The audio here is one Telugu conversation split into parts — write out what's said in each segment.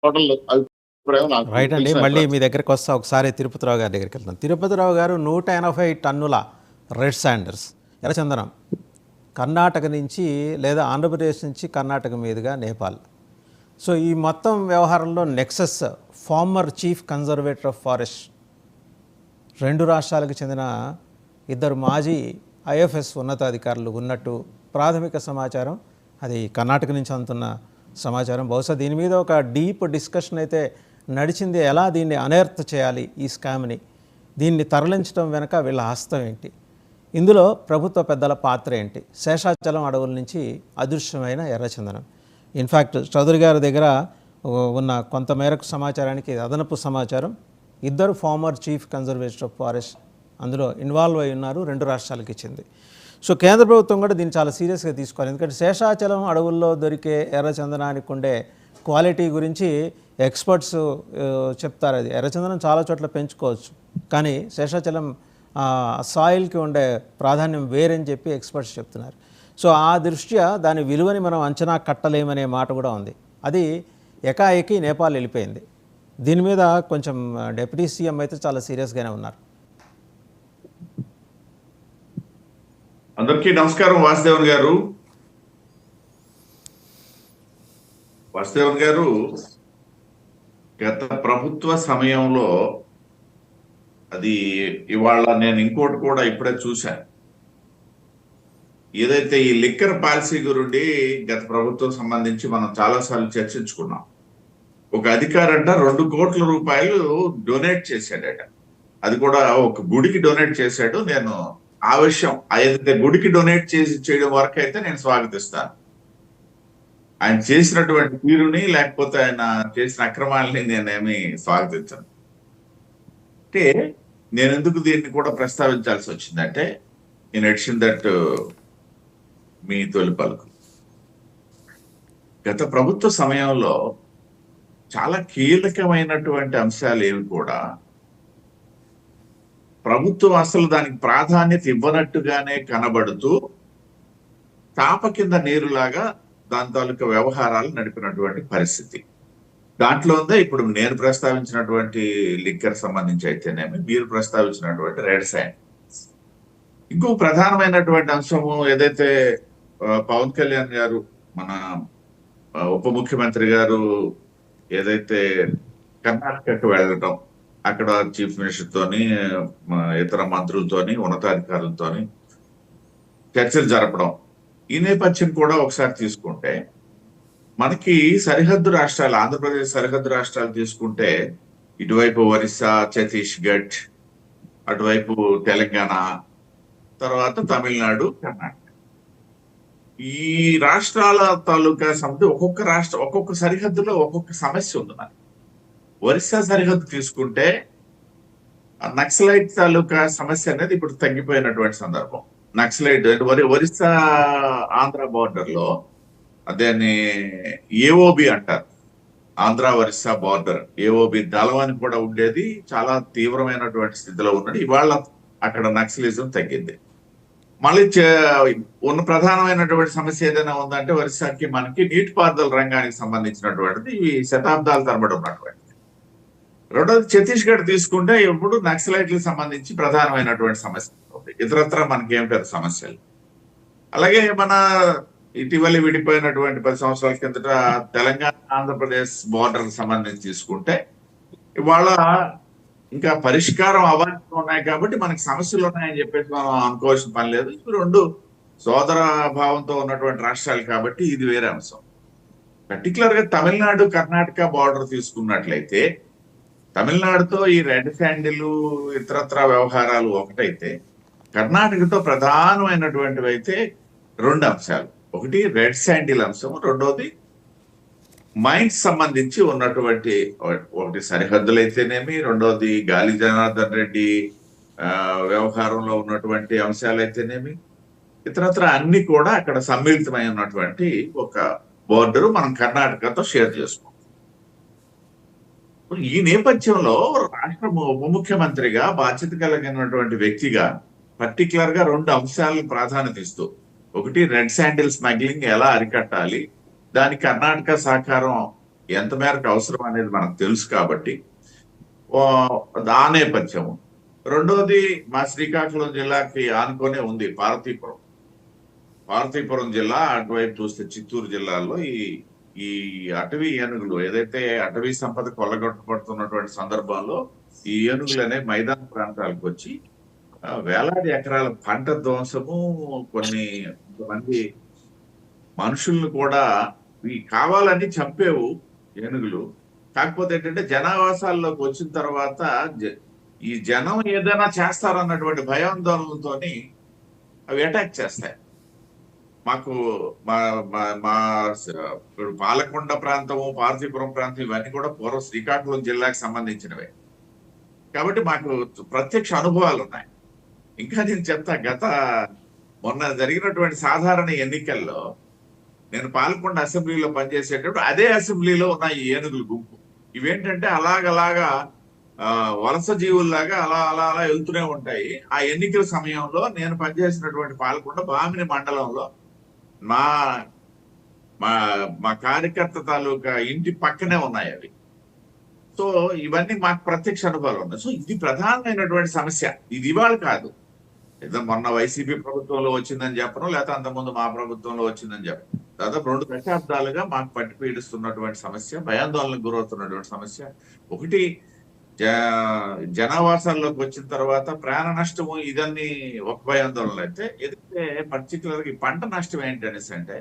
టోటల్ అభిప్రాయం నాకు రైట్ అండి. తెలిసిన మళ్ళీ అభిప్రాయం. మీ దగ్గరికి వస్తా, ఒకసారి తిరుపతిరావు గారి దగ్గరికి వెళ్తాం. తిరుపతిరావు గారు 180 టన్నుల రెడ్ శాండర్స్ ఎర్రచందనం కర్ణాటక నుంచి లేదా ఆంధ్రప్రదేశ్ నుంచి కర్ణాటక మీదుగా నేపాల్. సో ఈ మొత్తం వ్యవహారంలో Nexus former chief conservator of forest, 2 రాష్ట్రాలకు చెందిన 2 మాజీ ఐఎఫ్ఎస్ ఉన్నతాధికారులు ఉన్నట్టు ప్రాథమిక సమాచారం. అది కర్ణాటక నుంచి అందుతున్న సమాచారం. బహుశా దీని మీద ఒక డీప్ డిస్కషన్ అయితే నడిచింది. ఎలా దీన్ని అనెర్త్ చేయాలి, ఈ స్కామ్ని, దీన్ని తరలించడం వెనక వీళ్ళ హస్తం ఏంటి, ఇందులో ప్రభుత్వ పెద్దల పాత్ర ఏంటి, శేషాచలం అడవుల నుంచి అదృశ్యమైన ఎర్రచందనం. ఇన్ఫ్యాక్ట్ చౌదరి గారి దగ్గర ఉన్న కొంత మేరకు సమాచారానికి అదనపు సమాచారం, 2 former chief conservator of forest అందులో ఇన్వాల్వ్ అయి ఉన్నారు, 2 రాష్ట్రాలకు ఇచ్చింది. సో కేంద్ర ప్రభుత్వం కూడా దీన్ని చాలా సీరియస్గా తీసుకోవాలి. ఎందుకంటే శేషాచలం అడవుల్లో దొరికే ఎర్రచందనానికి ఉండే క్వాలిటీ గురించి ఎక్స్పర్ట్స్ చెప్తారు. అది ఎర్రచందనం చాలా చోట్ల పెంచుకోవచ్చు, కానీ శేషాచలం సాయిల్కి ఉండే ప్రాధాన్యం వేరని చెప్పి ఎక్స్పర్ట్స్ చెప్తున్నారు. సో ఆ దృష్ట్యా దాని విలువని మనం అంచనా కట్టలేమనే మాట కూడా ఉంది. అది ఏకాఏకి నేపాల్ వెళ్ళిపోయింది. దీని మీద కొంచెం డిప్యూటీ సీఎం అయితే చాలా సీరియస్గానే ఉన్నారు. అందరికీ నమస్కారం. వాసుదేవన్ గారు గత ప్రభుత్వ సమయంలో అది ఇవాళ నేను ఇంకోటి కూడా ఇప్పుడే చూశాను. ఏదైతే ఈ లిక్కర్ పాలసీ గురించి గత ప్రభుత్వం సంబంధించి మనం చాలాసార్లు చర్చించుకున్నాం. ఒక అధికారంట 2 కోట్ల రూపాయలు డొనేట్ చేశాడట. అది కూడా ఒక గుడికి డొనేట్ చేశాడు. నేను ఆ విషయం ఏదైతే గుడికి డొనేట్ చేయడం వరకు అయితే నేను స్వాగతిస్తాను. ఆయన చేసినటువంటి తీరుని లేకపోతే ఆయన చేసిన అక్రమాలని నేనేమి స్వాగతించను. అంటే నేను ఎందుకు దీన్ని కూడా ప్రస్తావించాల్సి వచ్చిందంటే, ఇన్ అడిషన్ దట్ మీ తొలి పలుకు గత ప్రభుత్వ సమయంలో చాలా కీలకమైనటువంటి అంశాలు ఏవి కూడా ప్రభుత్వం అసలు దానికి ప్రాధాన్యత ఇవ్వనట్టుగానే కనబడుతూ తాప కింద నీరులాగా దాని తాలూకా వ్యవహారాలు నడిపినటువంటి పరిస్థితి. దాంట్లో ఉందే ఇప్పుడు నేను ప్రస్తావించినటువంటి లిక్కర్ సంబంధించి అయితేనేమి, మీరు ప్రస్తావించినటువంటి రెడ్ శాండ్. ఇంకో ప్రధానమైనటువంటి అంశము ఏదైతే పవన్ కళ్యాణ్ గారు, మన ఉప ముఖ్యమంత్రి గారు ఏదైతే కర్ణాటకకు వెళ్ళడం, అక్కడ చీఫ్ మినిస్టర్ తోని ఇతర మంత్రులతోని ఉన్నతాధికారులతోని చర్చలు జరపడం, ఈ నేపథ్యం కూడా ఒకసారి తీసుకుంటే మనకి సరిహద్దు రాష్ట్రాలు, ఆంధ్రప్రదేశ్ సరిహద్దు రాష్ట్రాలు తీసుకుంటే ఇటువైపు ఒరిస్సా, ఛత్తీస్గఢ్, అటువైపు తెలంగాణ, తర్వాత తమిళనాడు, కర్ణాటక, ఈ రాష్ట్రాల తాలూకా సమితి ఒక్కొక్క సరిహద్దులో ఒక్కొక్క సమస్య ఉంది. మనకి ఒరిస్సా సరిహద్దు తీసుకుంటే నక్సలైట్ తాలూకా సమస్య అనేది ఇప్పుడు తగ్గిపోయినటువంటి సందర్భం. నక్సలైట్ ఒరిస్సా ఆంధ్ర బార్డర్ లో అదేని ఏఓబి అంటారు, ఆంధ్ర ఒరిస్సా బార్డర్ ఏఓబి దళం అని కూడా ఉండేది. చాలా తీవ్రమైనటువంటి స్థితిలో ఉన్నది. ఇవాళ అక్కడ నక్సలిజం తగ్గింది. మళ్ళీ ఉన్న ప్రధానమైనటువంటి సమస్య ఏదైనా ఉందంటే ఒరిస్సాకి మనకి నీటిపారుదల రంగానికి సంబంధించినటువంటిది ఇవి శతాబ్దాల తరబడి ఉన్నటువంటిది. రెండోది ఛత్తీస్గఢ్ తీసుకుంటే ఇప్పుడు నక్సలైట్లకు సంబంధించి ప్రధానమైనటువంటి సమస్య ఉంది. ఇతరత్ర మనకేం పెద్ద సమస్యలు. అలాగే మన ఇటీవల విడిపోయినటువంటి 10 సంవత్సరాల కిందట తెలంగాణ ఆంధ్రప్రదేశ్ బార్డర్ సంబంధించి తీసుకుంటే ఇవాళ ఇంకా పరిష్కారం అవ్వాల్సి ఉన్నాయి కాబట్టి మనకి సమస్యలు ఉన్నాయని చెప్పేసి మనం అనుకోవాల్సిన పని లేదు. ఇవి 2 సోదర భావంతో ఉన్నటువంటి రాష్ట్రాలు కాబట్టి ఇది వేరే అంశం. పర్టికులర్ గా తమిళనాడు కర్ణాటక బార్డర్ తీసుకున్నట్లయితే తమిళనాడుతో ఈ రెడ్ శాండిల్ ఇతరత్ర వ్యవహారాలు ఒకటైతే, కర్ణాటకతో ప్రధానమైనటువంటివి అయితే 2 అంశాలు. ఒకటి రెడ్ శాండిల్ అంశం, రెండోది మైన్స్ సంబంధించి ఉన్నటువంటి ఒకటి సరిహద్దులు అయితేనేమి, రెండోది గాలి జనార్దన్ రెడ్డి వ్యవహారంలో ఉన్నటువంటి అంశాలు అయితేనేమి, ఇతరత్ర అన్ని కూడా అక్కడ సమ్మిళితమై ఉన్నటువంటి ఒక బోర్డరు మనం కర్ణాటకతో షేర్ చేసుకుంటాం. ఈ నేపథ్యంలో రాష్ట్ర ఉప ముఖ్యమంత్రిగా బాధ్యత కలిగినటువంటి వ్యక్తిగా పర్టికులర్ గా 2 అంశాలను ప్రాధాన్యత ఇస్తూ, ఒకటి రెడ్ శాండిల్ స్మగ్లింగ్ ఎలా అరికట్టాలి, దానికి కర్ణాటక సహకారం ఎంత మేరకు అవసరం అనేది మనకు తెలుసు కాబట్టి ఆ నేపథ్యం. రెండోది మా శ్రీకాకుళం జిల్లాకి ఆనుకొనే ఉంది పార్వతీపురం జిల్లా. అటువైపు చూస్తే చిత్తూరు జిల్లాలో ఈ అటవీ ఏనుగులు ఏదైతే అటవీ సంపద కొల్లగొట్టబడుతున్నటువంటి సందర్భంలో ఈ ఏనుగులు అనే మైదాన ప్రాంతాలకు వచ్చి వేలాది ఎకరాల పంట ధ్వంసము, కొంతమంది మనుషుల్ని కూడా కావాలని చంపేవు ఏనుగులు. కాకపోతే ఏంటంటే జనావాసాల్లోకి వచ్చిన తర్వాత ఈ జనం ఏదైనా చేస్తారన్నటువంటి భయాందోళనలతోని అవి అటాక్ చేస్తాయి. మాకు మా ఇప్పుడు పాలకొండ ప్రాంతము, పార్వతీపురం ప్రాంతం ఇవన్నీ కూడా పూర్వ శ్రీకాకుళం జిల్లాకి సంబంధించినవే కాబట్టి మాకు ప్రత్యక్ష అనుభవాలు ఉన్నాయి. ఇంకా నేను చెప్తా, మొన్న జరిగినటువంటి సాధారణ ఎన్నికల్లో నేను పాలకొండ అసెంబ్లీలో పనిచేసేటప్పుడు అదే అసెంబ్లీలో ఉన్న ఈ ఏనుగుల గుంపు ఇవేంటంటే అలాగలాగా వలస జీవుల్లాగా అలా అలా అలా వెళ్తూనే ఉంటాయి. ఆ ఎన్నికల సమయంలో నేను పనిచేసినటువంటి పాలకొండ బామిని మండలంలో మా మా కార్యకర్త తాలూకా ఇంటి పక్కనే ఉన్నాయి అవి. సో ఇవన్నీ మాకు ప్రత్యక్ష అనుభవాలు ఉన్నాయి. సో ఇది ప్రధానమైనటువంటి సమస్య. ఇది ఇవాళ కాదు, ఏదో మొన్న వైసీపీ ప్రభుత్వంలో వచ్చిందని చెప్పడం, లేకపోతే అంతకుముందు మా ప్రభుత్వంలో వచ్చిందని చెప్పడం, దాదాపు 2 దశాబ్దాలుగా మాకు పట్టి పీడిస్తున్నటువంటి సమస్య, భయాందోళనకు గురవుతున్నటువంటి సమస్య. ఒకటి జనావాసాల్లోకి వచ్చిన తర్వాత ప్రాణ నష్టము, ఇదన్నీ ఒక భయాందోళనలు అయితే, ఏదైతే పర్టికులర్ గా పంట నష్టం ఏంటి అనేసి అంటే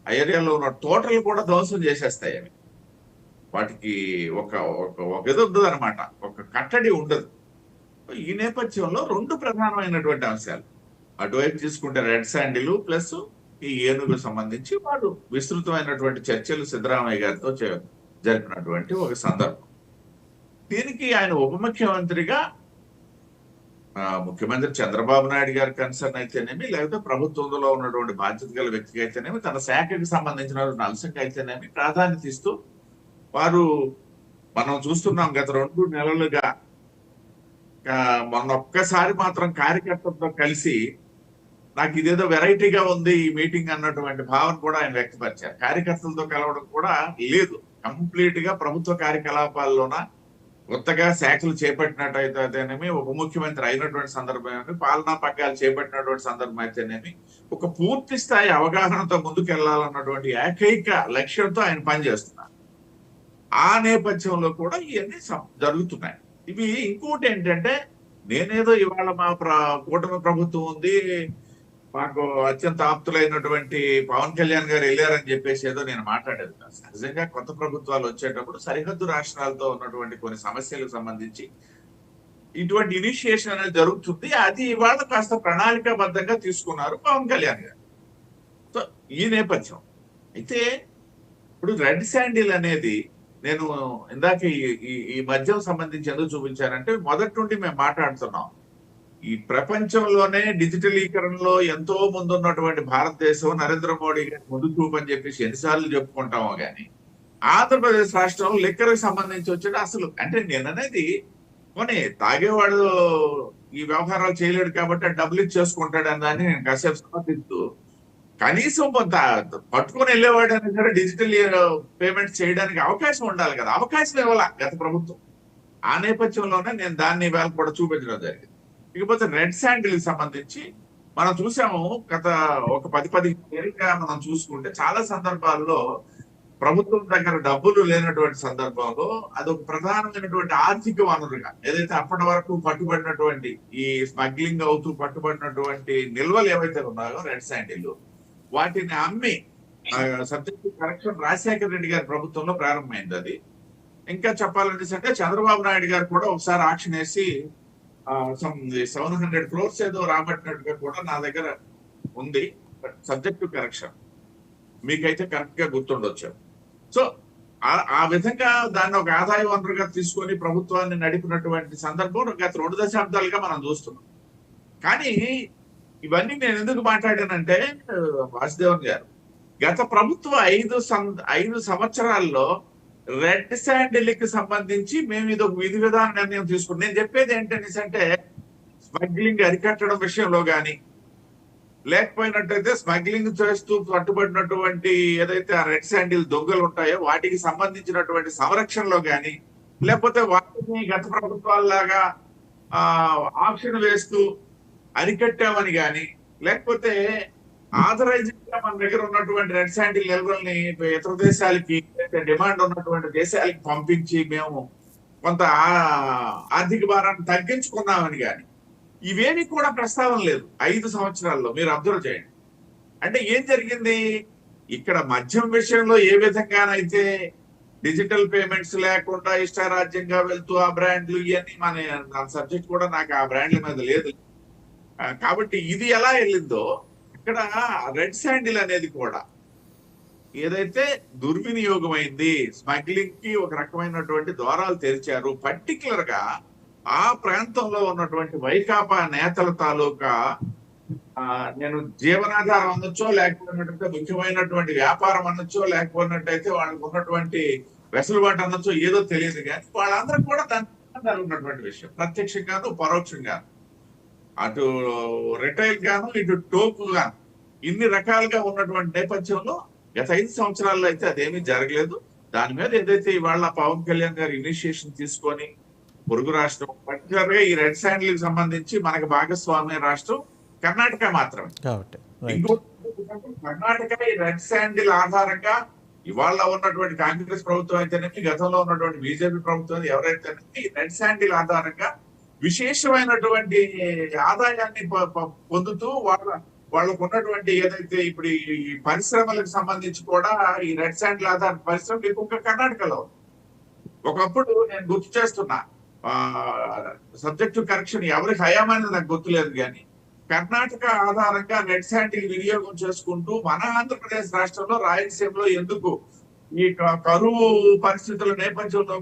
ఆ ఏరియాలో ఉన్న తోటలు కూడా ధ్వంసం చేసేస్తాయి. అవి వాటికి ఒక ఇది ఉండదు అనమాట, ఒక కట్టడి ఉండదు. ఈ నేపథ్యంలో 2 ప్రధానమైనటువంటి అంశాలు, అటువైపు తీసుకుంటే రెడ్ శాండిల్ ప్లస్ ఈ ఏనుగుకు సంబంధించి వాడు విస్తృతమైనటువంటి చర్చలు సిద్ధరామయ్య గారితో జరిపినటువంటి ఒక సందర్భం. దీనికి ఆయన ఉప ముఖ్యమంత్రిగా ముఖ్యమంత్రి చంద్రబాబు నాయుడు గారి కన్సర్న్ అయితేనేమి, లేకపోతే ప్రభుత్వంలో ఉన్నటువంటి బాధ్యత గల వ్యక్తికి అయితేనేమి, తన శాఖకి సంబంధించినటువంటి అంశంకి అయితేనేమి ప్రాధాన్యత ఇస్తూ వారు, మనం చూస్తున్నాం గత 2 నెలలుగా మొన్న ఒక్కసారి మాత్రం కార్యకర్తలతో కలిసి నాకు ఇదేదో వెరైటీగా ఉంది ఈ మీటింగ్ అన్నటువంటి భావన కూడా ఆయన వ్యక్తపరిచారు. కార్యకర్తలతో కలవడం కూడా లేదు, కంప్లీట్ గా ప్రభుత్వ కార్యకలాపాల్లోన కొత్తగా శాఖలు చేపట్టినట్టయితేనేమి, ఉప ముఖ్యమంత్రి అయినటువంటి సందర్భం, పాలనా పగ్గాలు చేపట్టినటువంటి సందర్భం అయితేనేమి, ఒక పూర్తి స్థాయి అవగాహనతో ముందుకెళ్లాలన్నటువంటి ఏకైక లక్ష్యంతో ఆయన పనిచేస్తున్నారు. ఆ నేపథ్యంలో కూడా ఇవన్నీ జరుగుతున్నాయి. ఇవి ఇంకోటి ఏంటంటే, నేనేదో ఇవాళ మా కూటమి ప్రభుత్వం ఉంది, మాకు అత్యంత ఆప్తులైనటువంటి పవన్ కళ్యాణ్ గారు వెళ్ళారని చెప్పేసి ఏదో నేను మాట్లాడేది కాదు. సహజంగా కొత్త ప్రభుత్వాలు వచ్చేటప్పుడు సరిహద్దు రాష్ట్రాలతో ఉన్నటువంటి కొన్ని సమస్యలకు సంబంధించి ఇటువంటి ఇనిషియేషన్ అనేది జరుగుతుంది. అది ఇవాళ కాస్త ప్రణాళికాబద్ధంగా తీసుకున్నారు పవన్ కళ్యాణ్ గారు. సో ఈ నేపథ్యం అయితే ఇప్పుడు రెడ్ శాండిల్ అనేది నేను ఇందాక ఈ మద్యం సంబంధించి ఎందుకు చూపించానంటే, మొదటి నుండి మేము మాట్లాడుతున్నాం, ఈ ప్రపంచంలోనే డిజిటలీకరణలో ఎంతో ముందు ఉన్నటువంటి భారతదేశం, నరేంద్ర మోడీ గారి ముందు చూపు అని చెప్పేసి ఎన్నిసార్లు చెప్పుకుంటామో గానీ, ఆంధ్రప్రదేశ్ రాష్ట్రం లిక్కర్కి సంబంధించి వచ్చేది అసలు అంటే నేననేది పోనీ తాగేవాడు ఈ వ్యవహారాలు చేయలేడు కాబట్టి డబ్బులు ఇచ్చేసుకుంటాడు అని దాన్ని నేను కాసేపు సమర్థిస్తూ, కనీసం కొంత పట్టుకొని వెళ్ళేవాడు అయినా సరే డిజిటల్ పేమెంట్స్ చేయడానికి అవకాశం ఉండాలి కదా, అవకాశం ఇవ్వాల గత ప్రభుత్వం. ఆ నేపథ్యంలోనే నేను దాన్ని వేళ కూడా చూపించడం జరిగింది. ఇకపోతే రెడ్ శాండిల్ సంబంధించి మనం చూసాము, గత ఒక 10-15 ఏళ్ళుగా మనం చూసుకుంటే చాలా సందర్భాల్లో ప్రభుత్వం దగ్గర డబ్బులు లేనటువంటి సందర్భంలో అదొక ప్రధానమైనటువంటి ఆర్థిక వనరుగా, ఏదైతే అప్పటి వరకు పట్టుబడినటువంటి ఈ స్మగ్లింగ్ అవుతూ పట్టుబడినటువంటి నిల్వలు ఏవైతే ఉన్నాయో రెడ్ శాండిల్, వాటిని అమ్మి సబ్జెక్ట్ కరెక్షన్ రాజశేఖర రెడ్డి గారి ప్రభుత్వంలో ప్రారంభమైంది. అది ఇంకా చెప్పాలంటే చంద్రబాబు నాయుడు గారు కూడా ఒకసారి ఆక్షన్ వేసి 700 crores ఏదో రాబట్టినట్టుగా కూడా నా దగ్గర ఉంది. సబ్జెక్ట్ కరెక్షన్ మీకైతే కరెక్ట్ గా గుర్తుండొచ్చు. సో ఆ విధంగా దాన్ని ఒక ఆదాయ వనరుగా తీసుకొని ప్రభుత్వాన్ని నడిపినటువంటి సందర్భం గత 2 దశాబ్దాలుగా మనం చూస్తున్నాం. కానీ ఇవన్నీ నేను ఎందుకు మాట్లాడానంటే, వాసుదేవన్ గారు, గత ప్రభుత్వం 5 సంవత్సరాల్లో రెడ్ శాండిల్ కి సంబంధించి మేము ఇది ఒక విధి విధాన నిర్ణయం తీసుకున్నాం. నేను చెప్పేది ఏంటంటే, స్మగ్లింగ్ అరికట్టడం విషయంలో గాని, లేకపోయినట్టయితే స్మగ్లింగ్ చేస్తూ పట్టుబడినటువంటి ఏదైతే ఆ రెడ్ శాండిల్ దొంగలు ఉంటాయో వాటికి సంబంధించినటువంటి సంరక్షణలో గాని, లేకపోతే వాటిని గత ప్రభుత్వాల్లాగా ఆప్షన్ వేస్తూ అరికట్టామని గాని, లేకపోతే ఆథరైజ్డ్ గా మన దగ్గర ఉన్నటువంటి రెడ్ శాండిల్ నిల్వల్ని ఇతర దేశాలకి డిమాండ్ ఉన్నటువంటి దేశాలకి పంపించి మేము కొంత ఆర్థిక భారాన్ని తగ్గించుకున్నామని గాని, ఇవేమి కూడా ప్రస్తావన లేదు 5 సంవత్సరాల్లో. మీరు అబ్జర్వ్ చేయండి. అంటే ఏం జరిగింది ఇక్కడ మద్యం విషయంలో ఏ విధంగానైతే డిజిటల్ పేమెంట్స్ లేకుండా ఇష్టారాజ్యంగా వెళ్తూ ఆ బ్రాండ్లు ఇవన్నీ మన సబ్జెక్ట్ కూడా నాకు ఆ బ్రాండ్ల మీద లేదు. కాబట్టి ఇది ఎలా వెళ్ళిందో ఇక్కడ రెడ్ శాండిల్ అనేది కూడా ఏదైతే దుర్వినియోగమైంది, స్మగ్లింగ్ కి ఒక రకమైనటువంటి ద్వారాలు తెరిచారు. పర్టికులర్ గా ఆ ప్రాంతంలో ఉన్నటువంటి వైకాపా నేతల తాలూకా నేను జీవనాధారం అనొచ్చో, లేకపోయినట్టయితే ముఖ్యమైనటువంటి వ్యాపారం అనొచ్చో, లేకపోయినట్టయితే వాళ్ళకు ఉన్నటువంటి వెసులుబాటు అనొచ్చో ఏదో తెలియదు, కానీ వాళ్ళందరూ కూడా దాని ఉన్నటువంటి విషయం ప్రత్యక్షంగాను పరోక్షంగాను, అటు రిటైల్ గాను ఇటు టోకు గాను ఇన్ని రకాలుగా ఉన్నటువంటి నేపథ్యంలో గత 5 సంవత్సరాల్లో అయితే అదేమీ జరగలేదు. దాని మీద ఏదైతే ఇవాళ పవన్ కళ్యాణ్ గారు ఇనిషియేషన్ తీసుకొని పొరుగు రాష్ట్రం పర్టికులర్ గా ఈ రెడ్ శాండిల్ కి సంబంధించి మనకు భాగస్వామ్య రాష్ట్రం కర్ణాటక మాత్రమే. ఇంకోటి కర్ణాటక ఈ రెడ్ శాండిల్ ఆధారంగా ఇవాళ ఉన్నటువంటి కాంగ్రెస్ ప్రభుత్వం అయితేనేమి, గతంలో ఉన్నటువంటి బీజేపీ ప్రభుత్వం ఎవరైతేనేమి రెడ్ శాండిల్ ఆధారంగా విశేషమైనటువంటి ఆదాయాన్ని పొందుతూ వాళ్ళకు ఉన్నటువంటి ఏదైతే ఇప్పుడు ఈ పరిశ్రమలకు సంబంధించి కూడా ఈ రెడ్ శాండిల్ ఆధార పరిశ్రమలు ఎక్కువగా కర్ణాటకలో. ఒకప్పుడు నేను గుర్తు చేస్తున్నా, సబ్జెక్టు కరెక్షన్ ఎవరి హయామని నాకు గుర్తులేదు, కానీ కర్ణాటక ఆధారంగా రెడ్ శాండిల్ వినియోగం చేసుకుంటూ మన ఆంధ్రప్రదేశ్ రాష్ట్రంలో రాయలసీమలో ఎందుకు ఈ కరువు పరిస్థితుల నేపథ్యంలో